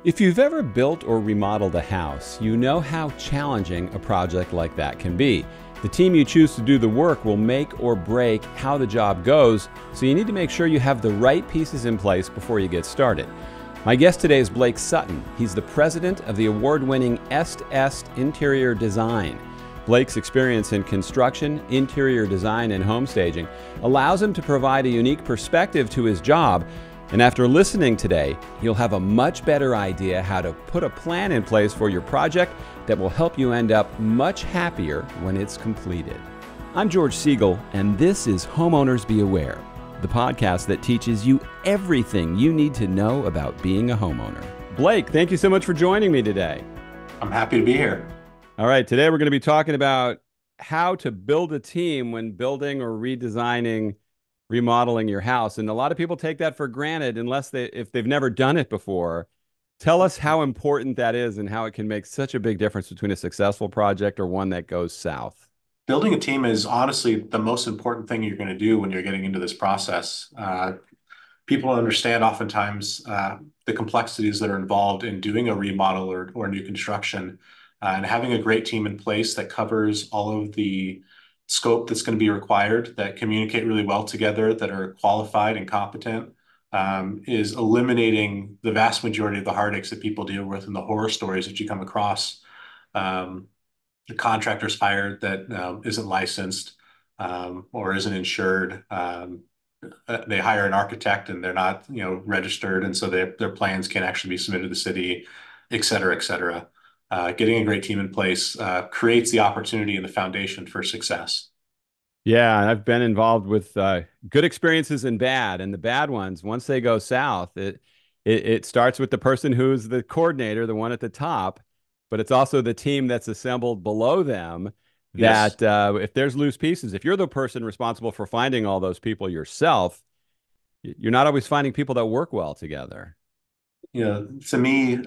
If you've ever built or remodeled a house, you know how challenging a project like that can be. The team you choose to do the work will make or break how the job goes, so you need to make sure you have the right pieces in place before you get started. My guest today is Blake Sutton. He's the president of the award-winning Est Est Interior Design. Blake's experience in construction, interior design, and home staging allows him to provide a unique perspective to his job. And after listening today, you'll have a much better idea how to put a plan in place for your project that will help you end up much happier when it's completed. I'm George Siegal, and this is Homeowners Be Aware, the podcast that teaches you everything you need to know about being a homeowner. Blake, thank you so much for joining me today. I'm happy to be here. All right, today we're going to be talking about how to build a team when building or redesigning, remodeling your house. And a lot of people take that for granted if they've never done it before. Tell us how important that is and how it can make such a big difference between a successful project or one that goes south. Building a team is honestly the most important thing you're going to do when you're getting into this process. People don't understand oftentimes the complexities that are involved in doing a remodel or new construction. And having a great team in place that covers all of the scope that's going to be required, that communicate really well together, that are qualified and competent, is eliminating the vast majority of the heartaches that people deal with and the horror stories that you come across. The contractor's hired that isn't licensed or isn't insured. They hire an architect and they're not, registered, and so their plans can't actually be submitted to the city, et cetera, et cetera. Getting a great team in place creates the opportunity and the foundation for success. Yeah, I've been involved with good experiences and bad. And the bad ones, once they go south, it starts with the person who's the coordinator, the one at the top, but it's also the team that's assembled below them Yes. that if there's loose pieces, if you're the person responsible for finding all those people yourself, you're not always finding people that work well together. To me,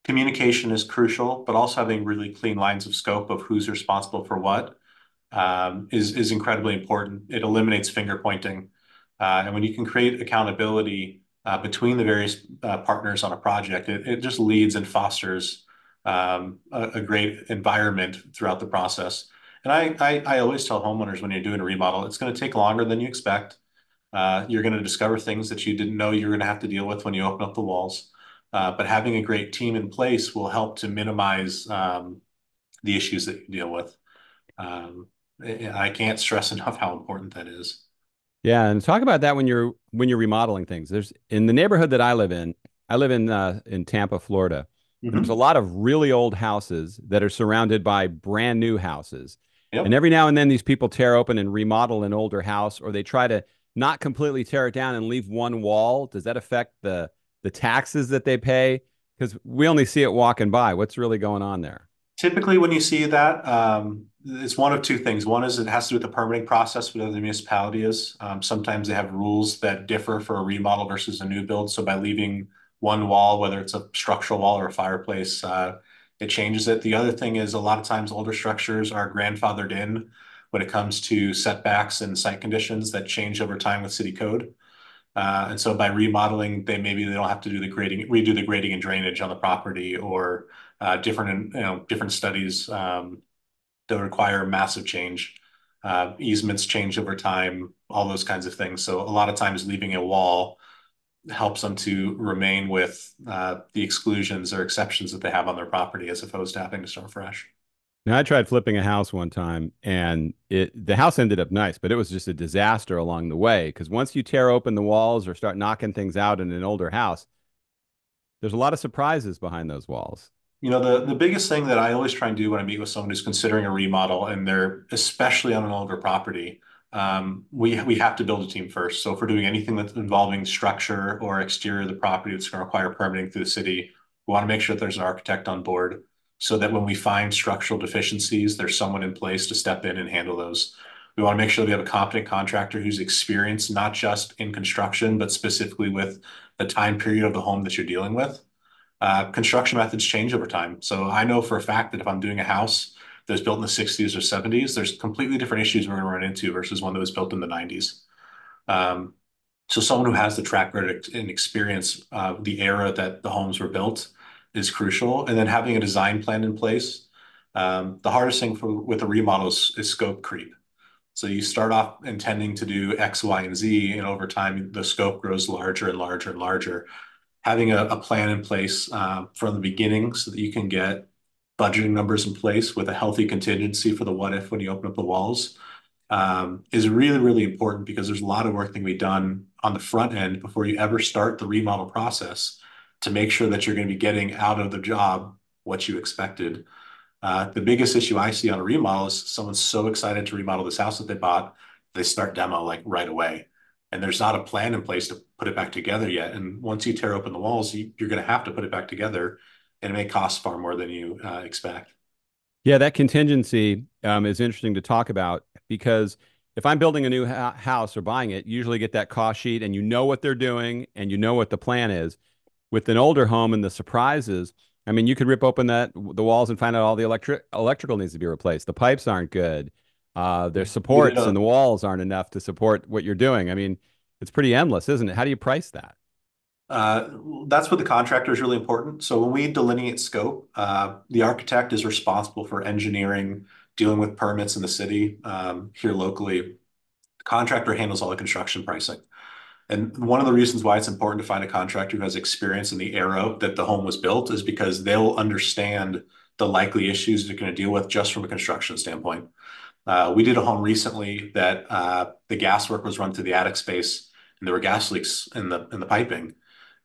communication is crucial, but also having really clean lines of scope of who's responsible for what is incredibly important. It eliminates finger pointing. And when you can create accountability between the various partners on a project, it just leads and fosters a great environment throughout the process. And I always tell homeowners when you're doing a remodel, it's going to take longer than you expect. You're going to discover things that you didn't know you were going to have to deal with when you open up the walls. But having a great team in place will help to minimize the issues that you deal with. I can't stress enough how important that is. Yeah, and talk about that when you're remodeling things. There's in the neighborhood that I live in. I live in Tampa, Florida. And there's a Hmm. lot of really old houses that are surrounded by brand new houses. And Yep. every now and then these people tear open and remodel an older house, or they try to not completely tear it down and leave one wall. Does that affect the taxes that they pay? Because we only see it walking by. What's really going on there? Typically, when you see that, it's one of two things. One is it has to do with the permitting process, whatever the municipality is. Sometimes they have rules that differ for a remodel versus a new build. So by leaving one wall, whether it's a structural wall or a fireplace, it changes it. The other thing is a lot of times older structures are grandfathered in when it comes to setbacks and site conditions that change over time with city code. And so by remodeling, they don't have to do the grading, redo the grading and drainage on the property or different studies that require massive change. Easements change over time, all those kinds of things. So a lot of times leaving a wall helps them to remain with the exclusions or exceptions that they have on their property as opposed to having to start fresh. Now, I tried flipping a house one time, and the house ended up nice, but it was just a disaster along the way. Because once you tear open the walls or start knocking things out in an older house, there's a lot of surprises behind those walls. The biggest thing that I always try and do when I meet with someone who's considering a remodel and they're especially on an older property, we have to build a team first. So if we're doing anything that's involving structure or exterior of the property that's going to require permitting through the city, we want to make sure that there's an architect on board so that when we find structural deficiencies, there's someone in place to step in and handle those. We want to make sure that we have a competent contractor who's experienced not just in construction, but specifically with the time period of the home that you're dealing with. Construction methods change over time. So I know for a fact that if I'm doing a house that was built in the 60s or 70s, there's completely different issues we're going to run into versus one that was built in the 90s. Um, So someone who has the track record and experience, the era that the homes were built is crucial. And then having a design plan in place. The hardest thing with a remodel is scope creep. So you start off intending to do X, Y, and Z, and over time the scope grows larger and larger and larger. Having a plan in place from the beginning so that you can get budgeting numbers in place with a healthy contingency for the what if when you open up the walls is really, really important because there's a lot of work that can be done on the front end before you ever start the remodel process to make sure that you're going to be getting out of the job what you expected. The biggest issue I see on a remodel is someone's so excited to remodel this house that they bought, they start demo like right away. And there's not a plan in place to put it back together yet. And once you tear open the walls, you're going to have to put it back together, and it may cost far more than you expect. Yeah, that contingency is interesting to talk about because if I'm building a new house or buying it, you usually get that cost sheet and you know what they're doing and you know what the plan is. With an older home and the surprises, I mean, you could rip open the walls and find out all the electrical needs to be replaced. The pipes aren't good. Their We did supports and a the walls aren't enough to support what you're doing. I mean, it's pretty endless, isn't it? How do you price that? Uh, that's what the contractor is really important. So when we delineate scope, the architect is responsible for engineering, dealing with permits in the city here locally. The contractor handles all the construction pricing. And one of the reasons why it's important to find a contractor who has experience in the era that the home was built is because they'll understand the likely issues they're going to deal with just from a construction standpoint. We did a home recently that the gas work was run through the attic space, and there were gas leaks in the piping,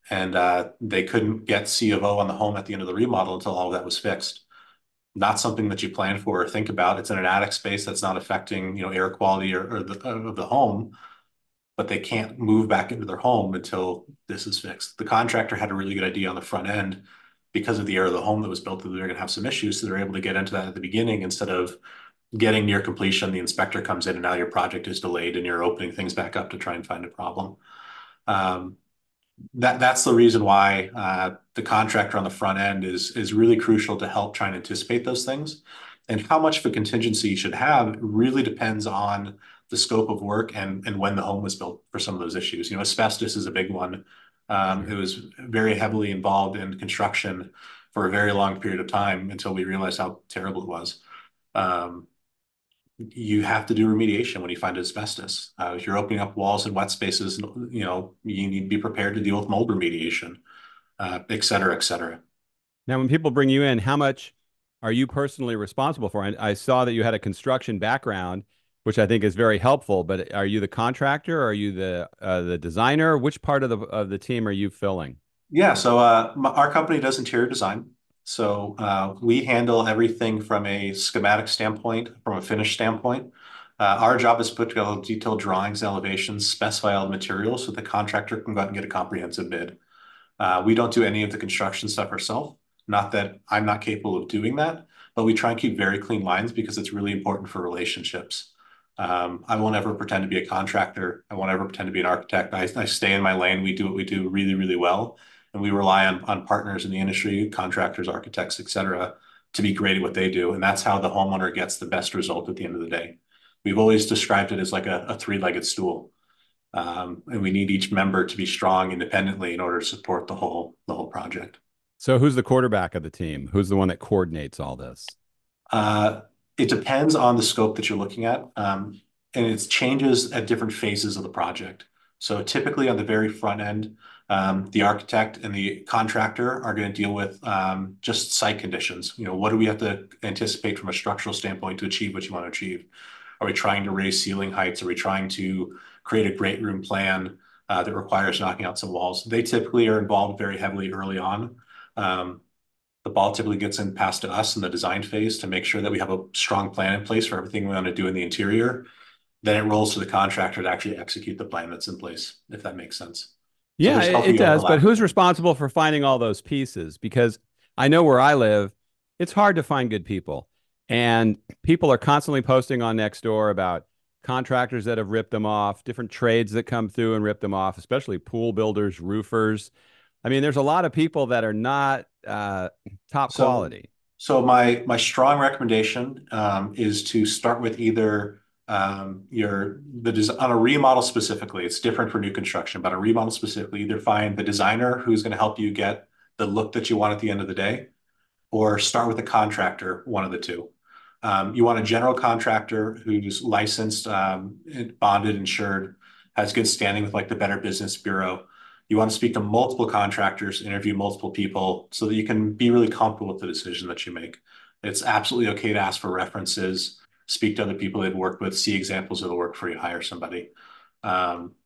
and they couldn't get C of O on the home at the end of the remodel until all of that was fixed. Not something that you plan for or think about. It's in an attic space that's not affecting, air quality or of the home, but they can't move back into their home until this is fixed. The contractor had a really good idea on the front end because of the era of the home that was built that they're going to have some issues. So they're able to get into that at the beginning instead of getting near completion. The inspector comes in and now your project is delayed and you're opening things back up to try and find a problem. Um, that's the reason why the contractor on the front end is really crucial to help try and anticipate those things. And how much of a contingency you should have really depends on the scope of work and when the home was built for some of those issues. Asbestos is a big one. It Sure. was very heavily involved in construction for a very long period of time until we realized how terrible it was. Um, you have to do remediation when you find asbestos. If you're opening up walls and wet spaces, you need to be prepared to deal with mold remediation, et cetera, et cetera. Now, when people bring you in, how much are you personally responsible for? I saw that you had a construction background, which I think is very helpful. But are you the contractor? Or are you the designer? Which part of the team are you filling? Yeah, so our company does interior design. So we handle everything from a schematic standpoint, from a finish standpoint. Our job is to put together detailed drawings, elevations, specify all the materials so the contractor can go out and get a comprehensive bid. We don't do any of the construction stuff ourselves. Not that I'm not capable of doing that, but we try and keep very clean lines because it's really important for relationships. I won't ever pretend to be a contractor. I won't ever pretend to be an architect. I stay in my lane. We do what we do really, really well. And we rely on partners in the industry, contractors, architects, et cetera, to be great at what they do. And that's how the homeowner gets the best result at the end of the day. We've always described it as like a three-legged stool. And we need each member to be strong independently in order to support the whole project. So who's the quarterback of the team? Who's the one that coordinates all this? Uh, it depends on the scope that you're looking at, and it changes at different phases of the project. So typically on the very front end, the architect and the contractor are going to deal with just site conditions. What do we have to anticipate from a structural standpoint to achieve what you want to achieve? Are we trying to raise ceiling heights? Are we trying to create a great room plan that requires knocking out some walls? They typically are involved very heavily early on. Um, the ball typically gets in passed to us in the design phase to make sure that we have a strong plan in place for everything we want to do in the interior. Then it rolls to the contractor to actually execute the plan that's in place, if that makes sense. So Yeah, there's it healthy does. But overlap who's there. responsible for finding all those pieces? Because I know where I live, it's hard to find good people. And people are constantly posting on Nextdoor about contractors that have ripped them off, different trades that come through and rip them off, especially pool builders, roofers. I mean, there's a lot of people that are not top So, quality. so my strong recommendation is to start with either On a remodel specifically, it's different for new construction, but a remodel specifically, either find the designer who's going to help you get the look that you want at the end of the day, or start with a contractor, one of the two. You want a general contractor who's licensed, bonded, insured, has good standing with like the Better Business Bureau. You want to speak to multiple contractors, interview multiple people so that you can be really comfortable with the decision that you make. It's absolutely okay to ask for references, speak to other people they've worked with, see examples of the work before you hire somebody. Um,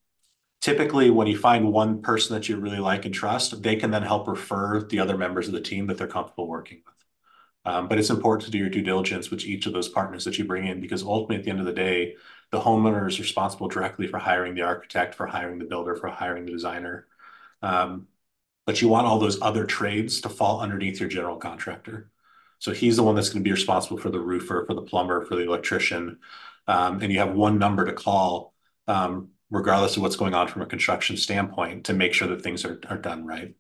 Typically, when you find one person that you really like and trust, they can then help refer the other members of the team that they're comfortable working with. But it's important to do your due diligence with each of those partners that you bring in, because ultimately, at the end of the day, the homeowner is responsible directly for hiring the architect, for hiring the builder, for hiring the designer. Um, but you want all those other trades to fall underneath your general contractor. So he's the one that's going to be responsible for the roofer, for the plumber, for the electrician. And you have one number to call, regardless of what's going on from a construction standpoint, to make sure that things are done right.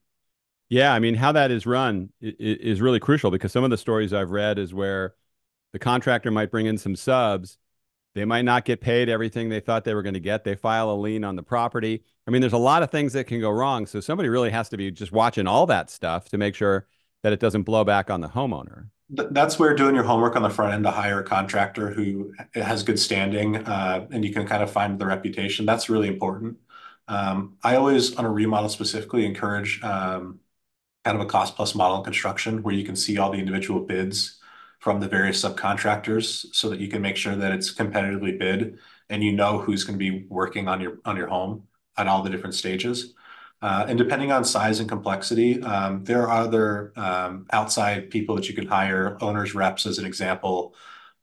Yeah, I mean, how that is run is really crucial because some of the stories I've read is where the contractor might bring in some subs. They might not get paid everything they thought they were going to get. They file a lien on the property. I mean, there's a lot of things that can go wrong. So somebody really has to be just watching all that stuff to make sure that it doesn't blow back on the homeowner. That's where doing your homework on the front end to hire a contractor who has good standing, and you can kind of find the reputation. That's really important. I always, on a remodel specifically, encourage kind of a cost plus model in construction where you can see all the individual bids from the various subcontractors so that you can make sure that it's competitively bid and you know who's going to be working on your home at all the different stages. And depending on size and complexity, there are other outside people that you can hire, owners reps as an example.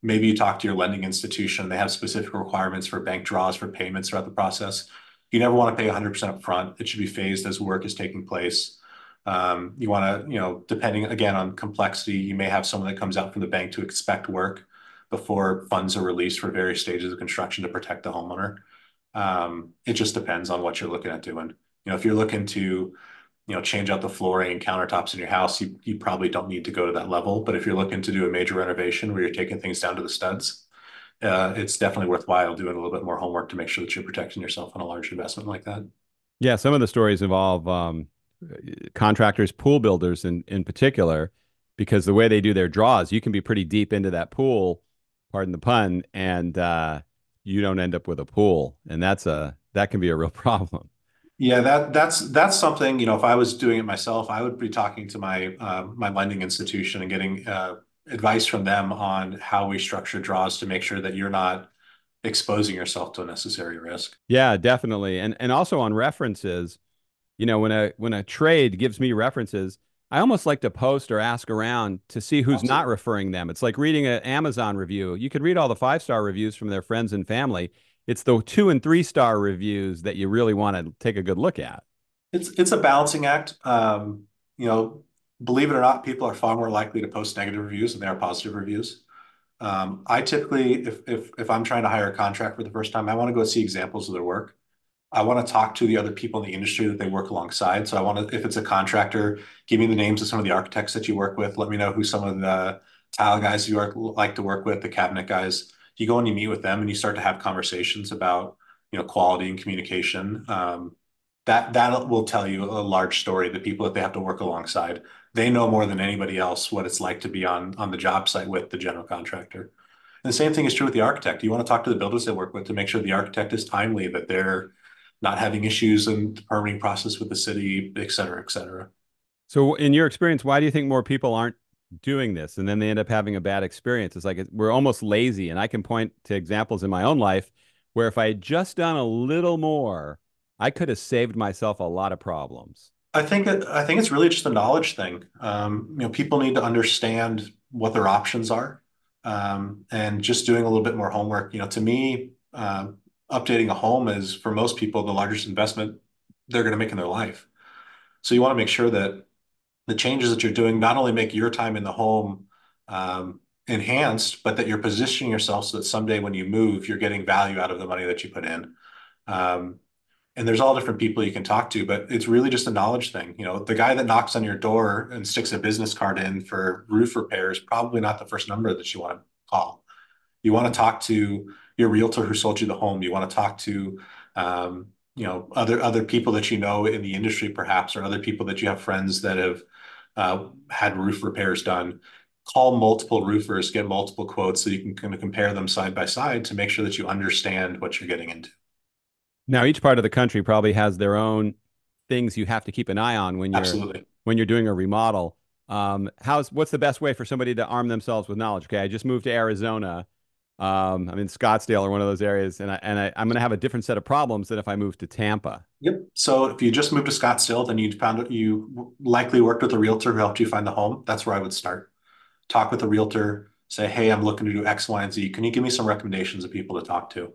Maybe you talk to your lending institution. They have specific requirements for bank draws for payments throughout the process. You never want to pay 100% up front. It should be phased as work is taking place. You want to, depending again on complexity, you may have someone that comes out from the bank to inspect work before funds are released for various stages of construction to protect the homeowner. It just depends on what you're looking at doing. If you're looking to, change out the flooring and countertops in your house, you probably don't need to go to that level. But if you're looking to do a major renovation where you're taking things down to the studs, it's definitely worthwhile doing a little bit more homework to make sure that you're protecting yourself on a large investment like that. Yeah, some of the stories involve contractors, pool builders in particular, because the way they do their draws, you can be pretty deep into that pool, pardon the pun, and you don't end up with a pool, and that can be a real problem. Yeah, that's something, if I was doing it myself, I would be talking to my lending institution and getting advice from them on how we structure draws to make sure that you're not exposing yourself to unnecessary risk. Yeah, definitely, and also on references. When a trade gives me references, I almost like to post or ask around to see who's not Absolutely. referring them. It's like reading an Amazon review. You could read all the 5-star reviews from their friends and family. It's the 2 and 3-star reviews that you really want to take a good look at. It's a balancing act. You know, Believe it or not, people are far more likely to post negative reviews than they are positive reviews. I typically, if I'm trying to hire a contract for the first time, I want to go see examples of their work. I want to talk to the other people in the industry that they work alongside. So I want to, if it's a contractor, give me the names of some of the architects that you work with. Let me know who some of the tile guys like to work with, the cabinet guys. You go and you meet with them and you start to have conversations about, quality and communication. That will tell you a large story. The people that they have to work alongside, they know more than anybody else what it's like to be on the job site with the general contractor. And the same thing is true with the architect. You want to talk to the builders they work with to make sure the architect is timely, that they're not having issues in the permitting process with the city, et cetera, et cetera. So, in your experience, why do you think more people aren't doing this and then they end up having a bad experience? It's like we're almost lazy. And I can point to examples in my own life where if I had just done a little more, I could have saved myself a lot of problems. I think it's really just a knowledge thing. People need to understand what their options are, and just doing a little bit more homework. To me, updating a home is for most people the largest investment they're going to make in their life. So you want to make sure that the changes that you're doing not only make your time in the home enhanced, but that you're positioning yourself so that someday when you move, you're getting value out of the money that you put in. Um, and there's all different people you can talk to, but it's really just a knowledge thing. The guy that knocks on your door and sticks a business card in for roof repair is probably not the first number that you want to call. You want to talk to, your realtor who sold you the home. You want to talk to, other people that you know in the industry, perhaps, or other people that you have friends that have had roof repairs done. Call multiple roofers, get multiple quotes so you can kind of compare them side by side to make sure that you understand what you're getting into. Now, each part of the country probably has their own things you have to keep an eye on Absolutely. when you're doing a remodel. What's the best way for somebody to arm themselves with knowledge? Okay, I just moved to Arizona. I'm in Scottsdale or one of those areas, and I'm going to have a different set of problems than if I moved to Tampa. Yep. So if you just moved to Scottsdale, then you likely worked with a realtor who helped you find the home. That's where I would start. Talk with a realtor, say, hey, I'm looking to do X, Y, and Z. Can you give me some recommendations of people to talk to?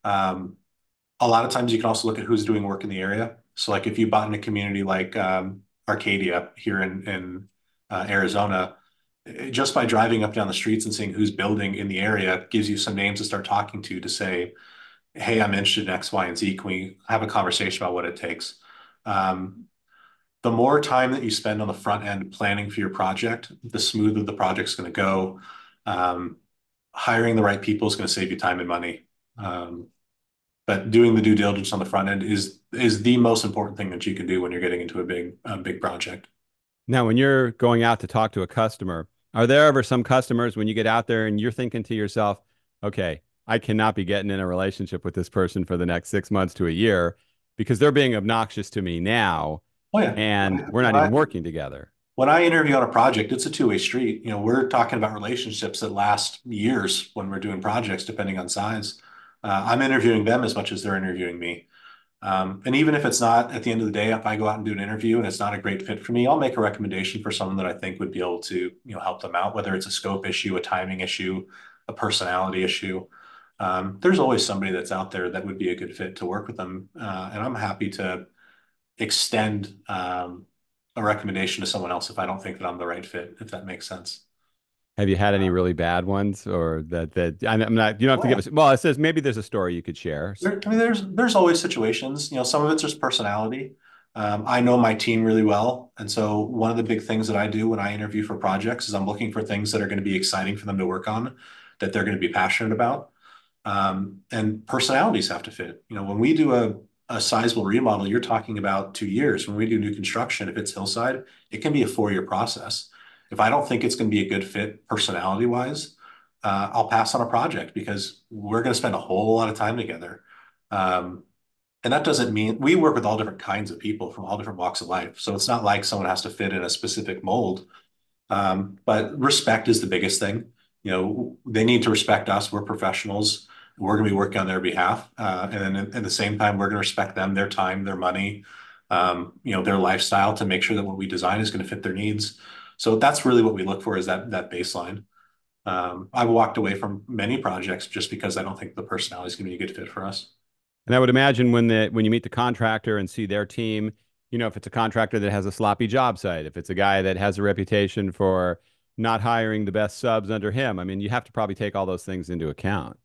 Um, a lot of times you can also look at who's doing work in the area. So like if you bought in a community like Arcadia here in Arizona, just by driving up down the streets and seeing who's building in the area gives you some names to start talking to say, hey, I'm interested in X, Y, and Z. Can we have a conversation about what it takes? Um, the more time that you spend on the front end planning for your project, the smoother the project's going to go. Um, hiring the right people is going to save you time and money. Um, but doing the due diligence on the front end is the most important thing that you can do when you're getting into a big project. Now, when you're going out to talk to a customer, are there ever some customers when you get out there and you're thinking to yourself, okay, I cannot be getting in a relationship with this person for the next 6 months to a year because they're being obnoxious to me now Oh yeah. and we're When not even I working together? when I interview on a project, it's a two-way street. We're talking about relationships that last years when we're doing projects, depending on size. I'm interviewing them as much as they're interviewing me. And even if it's not at the end of the day, if I go out and do an interview and it's not a great fit for me, I'll make a recommendation for someone that I think would be able to, help them out, whether it's a scope issue, a timing issue, a personality issue. There's always somebody that's out there that would be a good fit to work with them. And I'm happy to extend a recommendation to someone else if I don't think that I'm the right fit, if that makes sense. Have you had any really bad ones or I'm not, you don't have Oh to give yeah. us, well, it says maybe there's a story you could share. I mean, there's always situations. Some of it's just personality. I know my team really well, and so one of the big things that I do when I interview for projects is I'm looking for things that are going to be exciting for them to work on, that they're going to be passionate about, and personalities have to fit. When we do a sizable remodel, you're talking about 2 years. When we do new construction, if it's hillside, it can be a 4-year process. If I don't think it's going to be a good fit personality wise, I'll pass on a project because we're going to spend a whole lot of time together. Um, and that doesn't mean we work with all different kinds of people from all different walks of life. So it's not like someone has to fit in a specific mold. But respect is the biggest thing. They need to respect us. We're professionals. We're going to be working on their behalf. And then at the same time, we're going to respect them, their time, their money, their lifestyle to make sure that what we design is going to fit their needs. So that's really what we look for is that baseline. I've walked away from many projects just because I don't think the personality is going to be a good fit for us. And I would imagine when you meet the contractor and see their team, if it's a contractor that has a sloppy job site, if it's a guy that has a reputation for not hiring the best subs under him, I mean, you have to probably take all those things into account.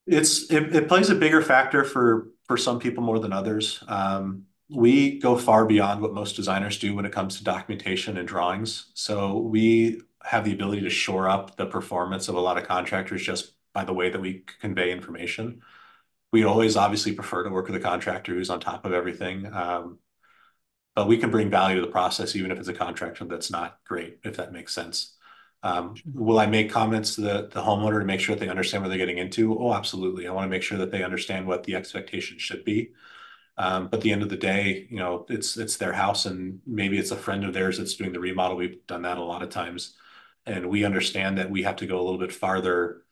It plays a bigger factor for some people more than others. We go far beyond what most designers do when it comes to documentation and drawings. So we have the ability to shore up the performance of a lot of contractors just by the way that we convey information. We always obviously prefer to work with a contractor who's on top of everything. But we can bring value to the process even if it's a contractor that's not great, if that makes sense. Will I make comments to the homeowner to make sure that they understand what they're getting into? Oh, absolutely. I want to make sure that they understand what the expectation should be. But at the end of the day, it's their house and maybe it's a friend of theirs that's doing the remodel. We've done that a lot of times. And we understand that we have to go a little bit farther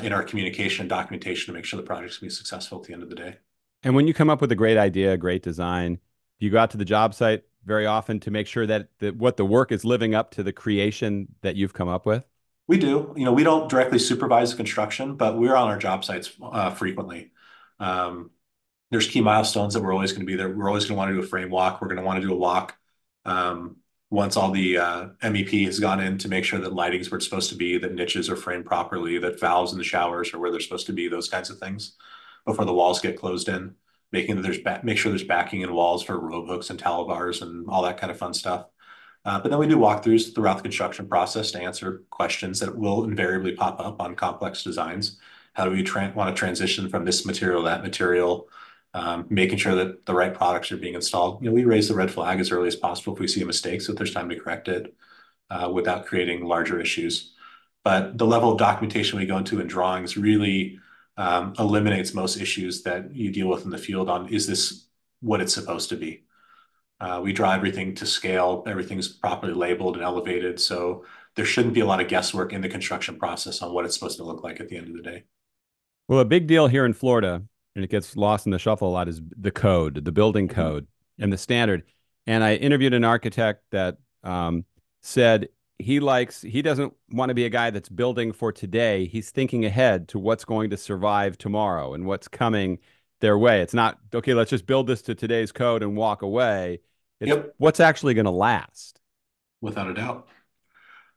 in our communication and documentation to make sure the project's going to be successful at the end of the day. And when you come up with a great idea, a great design, you go out to the job site very often to make sure that what the work is living up to the creation that you've come up with. We do. We don't directly supervise the construction, but we're on our job sites frequently. Um, there's key milestones that we're always going to be there. We're always going to want to do a frame walk. We're going to want to do a walk once all the MEP has gone in to make sure that lighting's where it's supposed to be, that niches are framed properly, that valves in the showers are where they're supposed to be, those kinds of things before the walls get closed in, make sure there's backing in walls for robe hooks and towel bars and all that kind of fun stuff. But then we do walkthroughs throughout the construction process to answer questions that will invariably pop up on complex designs. How do we want to transition from this material to that material? Making sure that the right products are being installed. We raise the red flag as early as possible if we see a mistake, so that there's time to correct it without creating larger issues. But the level of documentation we go into in drawings really eliminates most issues that you deal with in the field on, is this what it's supposed to be? We draw everything to scale. Everything's properly labeled and elevated. So there shouldn't be a lot of guesswork in the construction process on what it's supposed to look like at the end of the day. Well, a big deal here in Florida, and it gets lost in the shuffle a lot, is the code, the building Mhm. code, and the standard. And I interviewed an architect that said he doesn't want to be a guy that's building for today. He's thinking ahead to what's going to survive tomorrow and what's coming their way. It's not, okay, let's just build this to today's code and walk away. It's Yep, what's actually going to last. without a doubt.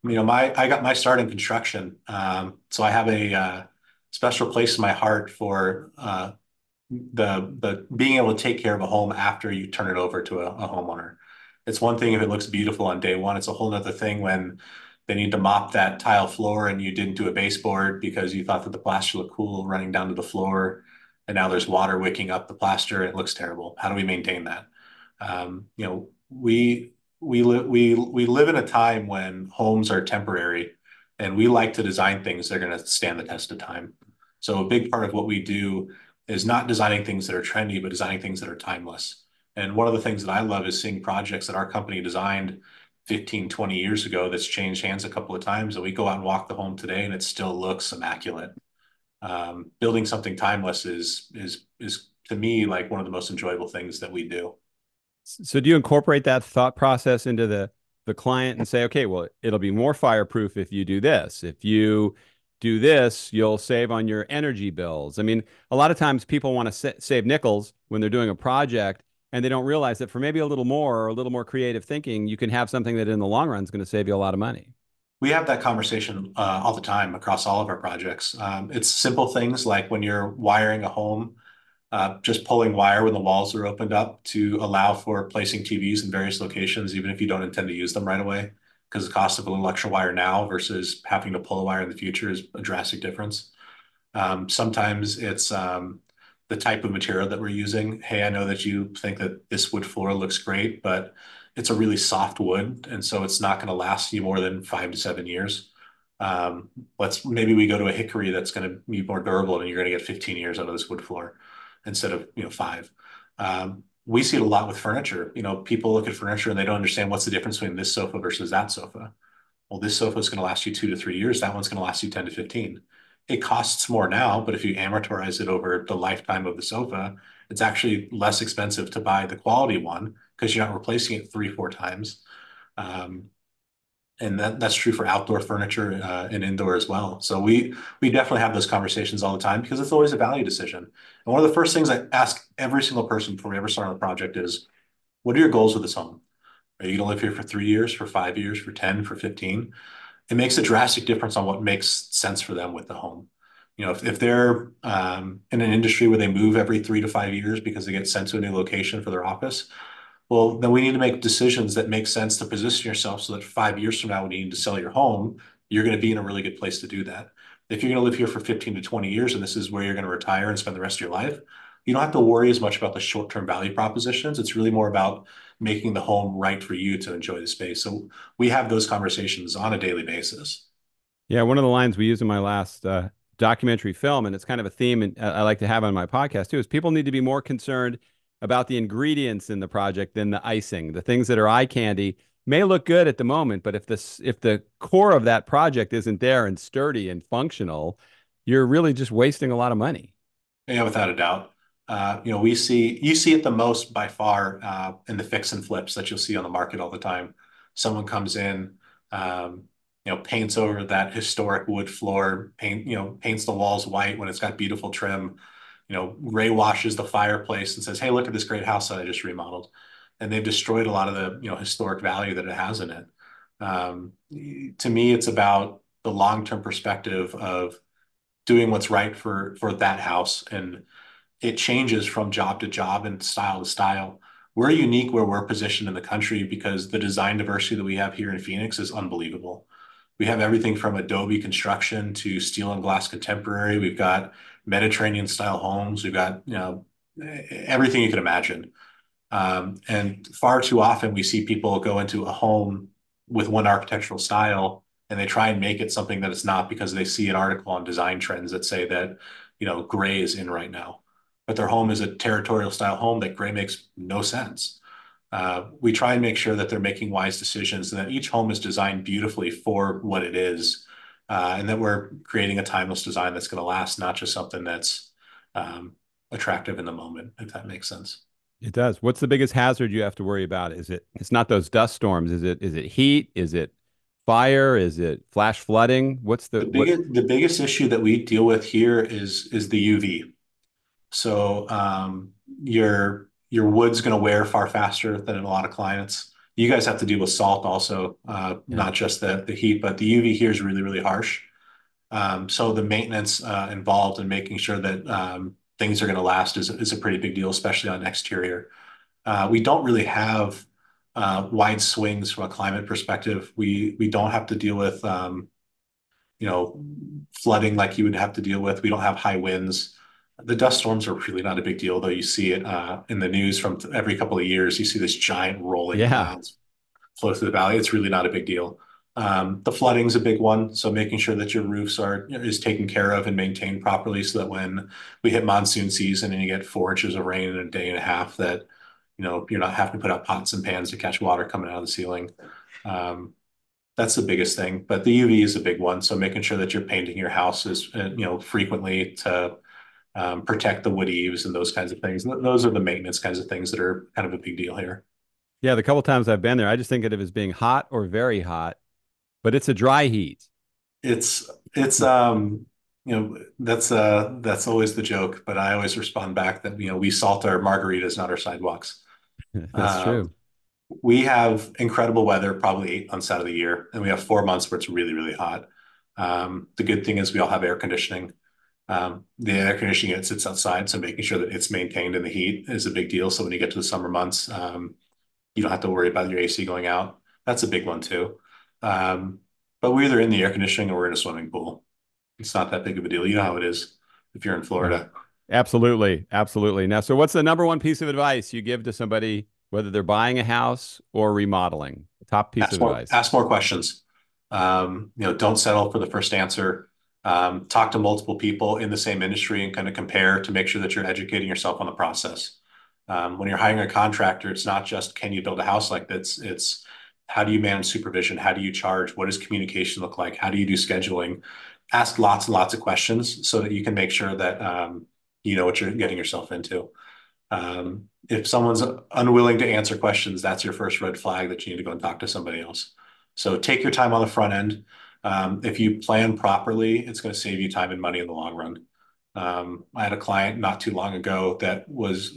I got my start in construction, so I have a special place in my heart for the being able to take care of a home after you turn it over to a homeowner. It's one thing if it looks beautiful on day one. It's a whole other thing when they need to mop that tile floor and you didn't do a baseboard because you thought that the plaster looked cool running down to the floor, and now there's water wicking up the plaster and it looks terrible. How do we maintain that? We live in a time when homes are temporary, and we like to design things that are going to stand the test of time. So a big part of what we do is not designing things that are trendy, but designing things that are timeless. And one of the things that I love is seeing projects that our company designed 15, 20 years ago that's changed hands a couple of times, and we go out and walk the home today and it still looks immaculate. Building something timeless is to me like one of the most enjoyable things that we do. So do you incorporate that thought process into the client and say, okay, well, it'll be more fireproof if you do this. If you do this, you'll save on your energy bills. I mean, a lot of times people want to save nickels when they're doing a project, and they don't realize that for maybe a little more or a little more creative thinking, you can have something that in the long run is going to save you a lot of money. We have that conversation all the time across all of our projects. It's simple things like when you're wiring a home, just pulling wire when the walls are opened up to allow for placing TVs in various locations, even if you don't intend to use them right away, because the cost of an electrical wire now versus having to pull a wire in the future is a drastic difference. Sometimes it's the type of material that we're using. Hey, I know that you think that this wood floor looks great, but it's a really soft wood, and so it's not going to last you more than 5 to 7 years. Let's maybe we go to a hickory that's going to be more durable, and you're going to get 15 years out of this wood floor instead of 5. We see it a lot with furniture. People look at furniture and they don't understand what's the difference between this sofa versus that sofa. Well, this sofa is going to last you 2 to 3 years. That one's going to last you 10 to 15. It costs more now, but if you amortize it over the lifetime of the sofa, it's actually less expensive to buy the quality one because you're not replacing it 3, 4 times. Um, and that's true for outdoor furniture and indoor as well. So we definitely have those conversations all the time because it's always a value decision. And one of the first things I ask every single person before we ever start on the project is, what are your goals with this home? Are you going to live here for 3 years, for 5 years, for 10, for 15? It makes a drastic difference on what makes sense for them with the home. If they're in an industry where they move every 3 to 5 years because they get sent to a new location for their office, well, then we need to make decisions that make sense to position yourself so that 5 years from now, when you need to sell your home, you're going to be in a really good place to do that. If you're going to live here for 15 to 20 years and this is where you're going to retire and spend the rest of your life, you don't have to worry as much about the short-term value propositions. It's really more about making the home right for you to enjoy the space. So we have those conversations on a daily basis. Yeah, one of the lines we used in my last documentary film, and it's kind of a theme and I like to have on my podcast too, is people need to be more concerned about the ingredients in the project than the icing. The things that are eye candy may look good at the moment, but if the core of that project isn't there and sturdy and functional, you're really just wasting a lot of money. Yeah, without a doubt. You see it the most by far in the fix and flips that you'll see on the market all the time. Someone comes in, paints over that historic wood floor, paints the walls white when it's got beautiful trim, gray washes the fireplace and says, "Hey, look at this great house that I just remodeled," and they've destroyed a lot of the historic value that it has in it. To me, it's about the long-term perspective of doing what's right for that house, and it changes from job to job and style to style. We're unique where we're positioned in the country because the design diversity that we have here in Phoenix is unbelievable. We have everything from Adobe construction to steel and glass contemporary. We've got Mediterranean style homes. We've got, everything you can imagine. And far too often we see people go into a home with one architectural style and they try and make it something that it's not because they see an article on design trends that say that, gray is in right now. But their home is a territorial style home that gray makes no sense. We try and make sure that they're making wise decisions and that each home is designed beautifully for what it is, and that we're creating a timeless design that's going to last, not just something that's attractive in the moment, if that makes sense. It does. What's the biggest hazard you have to worry about? It's not those dust storms. Is it heat? Is it fire? Is it flash flooding? The biggest issue that we deal with here is the UV. So your wood's going to wear far faster than a lot of clients. You guys have to deal with salt also, not just the heat, but the UV here is really, really harsh. So the maintenance involved in making sure that things are going to last is a pretty big deal, especially on exterior. We don't really have wide swings from a climate perspective. We don't have to deal with flooding like you would have to deal with. We don't have high winds. The dust storms are really not a big deal, though. You see it in the news from every couple of years. You see this giant rolling clouds flow through the valley. It's really not a big deal. The flooding's a big one, so making sure that your roofs is taken care of and maintained properly, so that when we hit monsoon season and you get 4 inches of rain in a day and a half, that you're not having to put out pots and pans to catch water coming out of the ceiling. That's the biggest thing. But the UV is a big one, so making sure that you're painting your house is frequently to protect the wood eaves and those kinds of things. Those are the maintenance kinds of things that are kind of a big deal here. Yeah, the couple times I've been there, I just think of it as being hot or very hot, but it's a dry heat. It's that's always the joke, but I always respond back that we salt our margaritas, not our sidewalks. That's true. We have incredible weather probably 8 months out of the year, and we have 4 months where it's really, really hot. The good thing is we all have air conditioning. The air conditioning, it sits outside, so making sure that it's maintained in the heat is a big deal. So when you get to the summer months, you don't have to worry about your AC going out. That's a big one too. But we're either in the air conditioning or we're in a swimming pool. It's not that big of a deal. You know how it is if you're in Florida. Absolutely. Absolutely. Now, so what's the number one piece of advice you give to somebody, whether they're buying a house or remodeling? Top piece of advice. Ask more questions. Don't settle for the first answer. Talk to multiple people in the same industry and kind of compare to make sure that you're educating yourself on the process. When you're hiring a contractor, it's not just, can you build a house like this? It's how do you manage supervision? How do you charge? What does communication look like? How do you do scheduling? Ask lots and lots of questions so that you can make sure that you know what you're getting yourself into. If someone's unwilling to answer questions, that's your first red flag that you need to go and talk to somebody else. So take your time on the front end. If you plan properly, it's going to save you time and money in the long run. I had a client not too long ago that was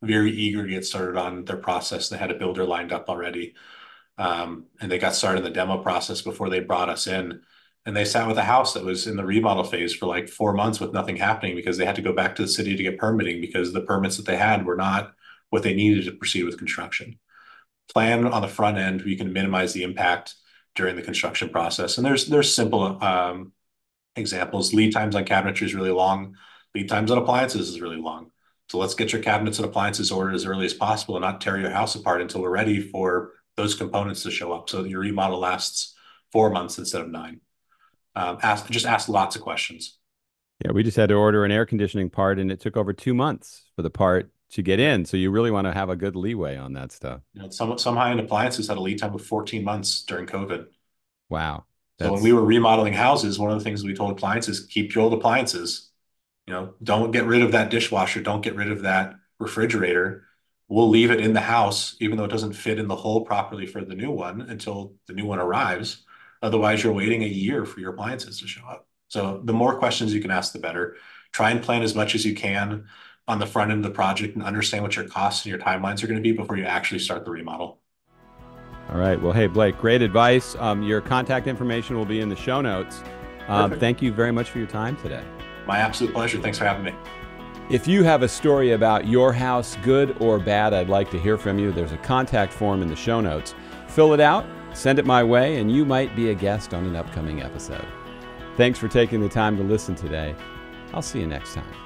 very eager to get started on their process. They had a builder lined up already. And they got started in the demo process before they brought us in. And they sat with a house that was in the remodel phase for like 4 months with nothing happening because they had to go back to the city to get permitting because the permits that they had were not what they needed to proceed with construction. Plan on the front end where you can minimize the impact during the construction process. And there's simple examples. Lead times on cabinetry is really long. Lead times on appliances is really long. So let's get your cabinets and appliances ordered as early as possible and not tear your house apart until we're ready for those components to show up so that your remodel lasts 4 months instead of 9. Just ask lots of questions. Yeah, we just had to order an air conditioning part, and it took over 2 months for the part to get in. So you really want to have a good leeway on that stuff. Some high-end appliances had a lead time of 14 months during COVID. Wow. So when we were remodeling houses, one of the things we told clients is keep your old appliances. Don't get rid of that dishwasher. Don't get rid of that refrigerator. We'll leave it in the house, even though it doesn't fit in the hole properly for the new one until the new one arrives. Otherwise, you're waiting a year for your appliances to show up. So the more questions you can ask, the better. Try and plan as much as you can on the front end of the project and understand what your costs and your timelines are going to be before you actually start the remodel. All right. Well, hey, Blake, great advice. Your contact information will be in the show notes. Thank you very much for your time today. My absolute pleasure. Thanks for having me. If you have a story about your house, good or bad, I'd like to hear from you. There's a contact form in the show notes. Fill it out, Send it my way and you might be a guest on an upcoming episode. Thanks for taking the time to listen today. I'll see you next time.